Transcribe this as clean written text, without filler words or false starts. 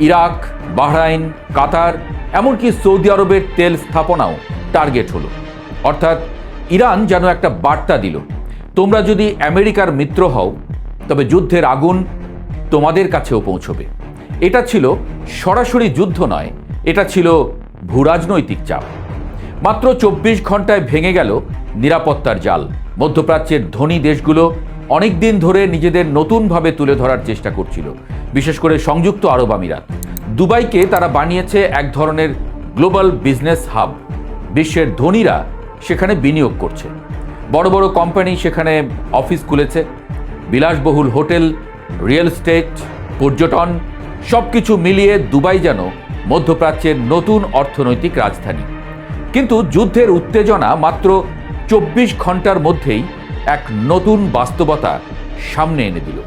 Iraq, Bahrain, কাতার, এমনকি Saudi আরবের তেল স্থাপনাও টার্গেট হলো। অর্থাৎ ইরান যেন একটা বার্তা দিল, তোমরা যদি আমেরিকার মিত্র হও তবে যুদ্ধের আগুন তোমাদের কাছেও পৌঁছবে। এটা ছিল সরাসরি যুদ্ধ নয়, এটা ছিল ভূরাজনৈতিক চাপ। মাত্র 24 ঘন্টায় ভেঙে গেল নিরাপত্তার জাল। মধ্যপ্রাচ্যের ধনী দেশগুলো অনেক দিন ধরে নিজেদের নতুনভাবে তুলে ধরার চেষ্টা করছিল, বিশেষ করে সংযুক্ত আরব আমিরাত। দুবাইকে তারা বানিয়েছে এক ধরনের গ্লোবাল বিজনেস হাব। বিশ্বের ধনীরা সেখানে বিনিয়োগ করছে, বড় বড় কোম্পানি সেখানে অফিস খুলেছে। বিলাসবহুল হোটেল, রিয়েল এস্টেট, পর্যটন সব কিছু মিলিয়ে দুবাই যেন মধ্যপ্রাচ্যের নতুন অর্থনৈতিক রাজধানী। কিন্তু যুদ্ধের উত্তেজনা মাত্র 24 ঘন্টার মধ্যেই এক নতুন বাস্তবতা সামনে এনে দিল।